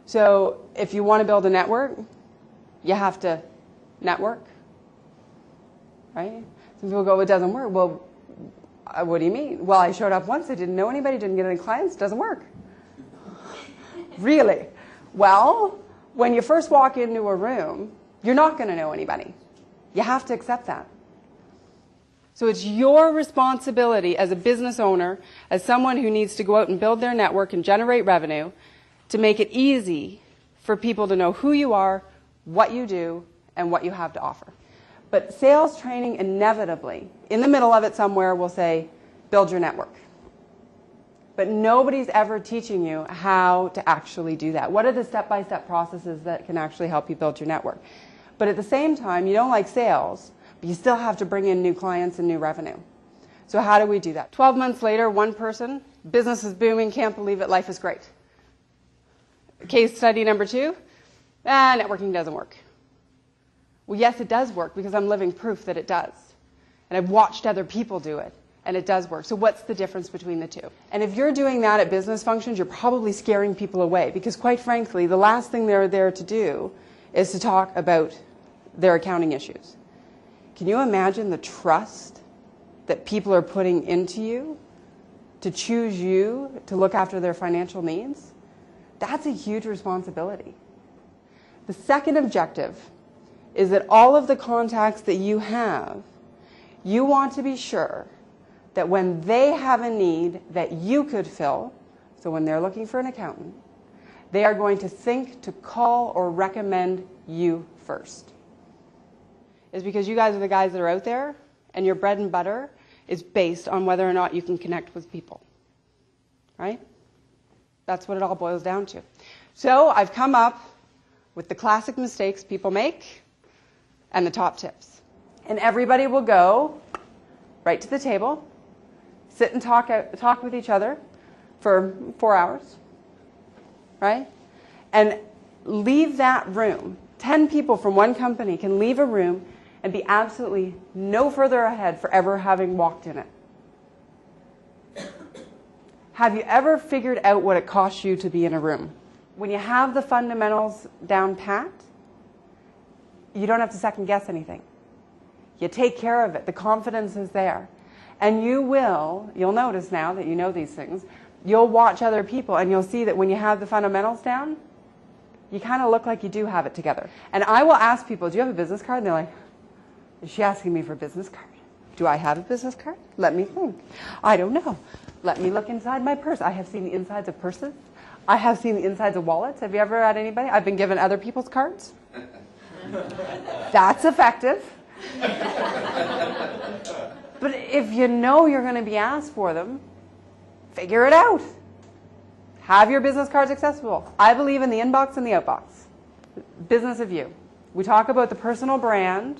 So if you want to build a network, you have to network, right? Some people go, it doesn't work. Well, what do you mean? Well, I showed up once, I didn't know anybody, didn't get any clients, it doesn't work. Really? Well, when you first walk into a room, you're not going to know anybody. You have to accept that. So it's your responsibility as a business owner, as someone who needs to go out and build their network and generate revenue, to make it easy for people to know who you are, what you do, and what you have to offer. But sales training inevitably, in the middle of it somewhere, will say, build your network. But nobody's ever teaching you how to actually do that. What are the step-by-step processes that can actually help you build your network? But at the same time, you don't like sales, but you still have to bring in new clients and new revenue. So how do we do that? 12 months later, one person, business is booming, can't believe it, life is great. Case study number 2, networking doesn't work. Well, yes, it does work because I'm living proof that it does. And I've watched other people do it, and it does work. So what's the difference between the two? And if you're doing that at business functions, you're probably scaring people away because, quite frankly, the last thing they're there to do is to talk about their accounting issues. Can you imagine the trust that people are putting into you to choose you to look after their financial needs? That's a huge responsibility. The second objective is that all of the contacts that you have, you want to be sure that when they have a need that you could fill, so when they're looking for an accountant, they are going to think to call or recommend you first. Is because you guys are the guys that are out there, and your bread and butter is based on whether or not you can connect with people. Right? That's what it all boils down to. So I've come up with the classic mistakes people make and the top tips. And everybody will go right to the table, sit and talk with each other for 4 hours, right? And leave that room. 10 people from one company can leave a room and be absolutely no further ahead for ever having walked in it. Have you ever figured out what it costs you to be in a room? When you have the fundamentals down pat, you don't have to second guess anything. You take care of it. The confidence is there. And you'll notice now that you know these things, you'll watch other people and you'll see that when you have the fundamentals down, you kind of look like you do have it together. And I will ask people, do you have a business card? And they're like, is she asking me for a business card? Do I have a business card? Let me think. I don't know. Let me look inside my purse. I have seen the insides of purses. I have seen the insides of wallets. Have you ever had anybody? I've been given other people's cards. That's effective. But if you know you're going to be asked for them, figure it out. Have your business cards accessible. I believe in the inbox and the outbox. Business of you. We talk about the personal brand,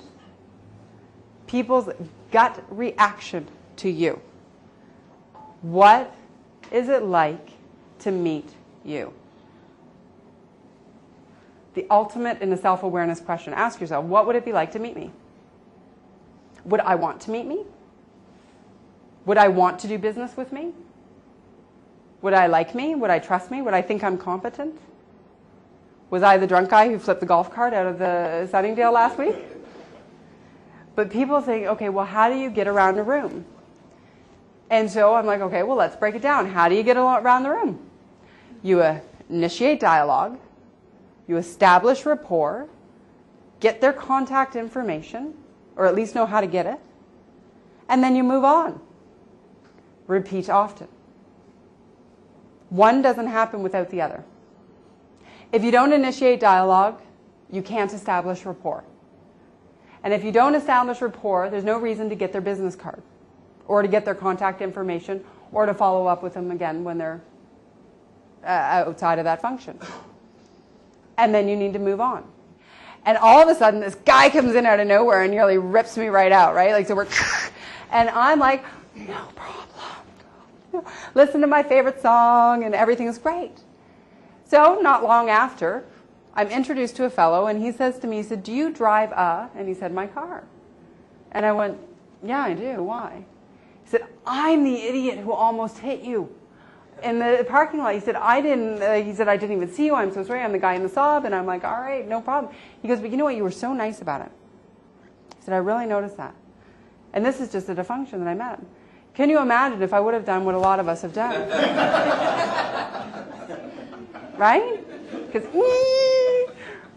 people's gut reaction to you. What is it like to meet you? The ultimate in a self-awareness question. Ask yourself, what would it be like to meet me? Would I want to meet me? Would I want to do business with me? Would I like me? Would I trust me? Would I think I'm competent? Was I the drunk guy who flipped the golf cart out of the Sunningdale last week? But people think, okay, well, how do you get around a room? And so I'm like, okay, well, let's break it down. How do you get around the room? You initiate dialogue. You establish rapport. Get their contact information, or at least know how to get it. And then you move on. Repeat often. One doesn't happen without the other. If you don't initiate dialogue, you can't establish rapport. And if you don't establish rapport, there's no reason to get their business card or to get their contact information or to follow up with them again when they're outside of that function. And then you need to move on. And all of a sudden, this guy comes in out of nowhere and nearly rips me right out, right? Like, so we're, and I'm like, no problem. Listen to my favorite song and everything's great. So not long after, I'm introduced to a fellow and he says to me, he said, do you drive a? And he said, my car. And I went, yeah, I do. Why? He said, I'm the idiot who almost hit you. in the parking lot. He said, I didn't even see you. I'm so sorry. I'm the guy in the Saab. And I'm like, all right, no problem. He goes, but you know what? You were so nice about it. He said, I really noticed that. And this is just at a function that I met him. Can you imagine if I would have done what a lot of us have done? Right? Because,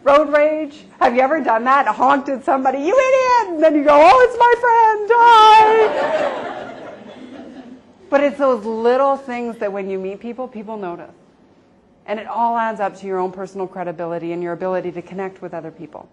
road rage. Have you ever done that? Honked at somebody, you idiot! And then you go, oh, it's my friend, hi! But it's those little things that when you meet people, people notice. And it all adds up to your own personal credibility and your ability to connect with other people.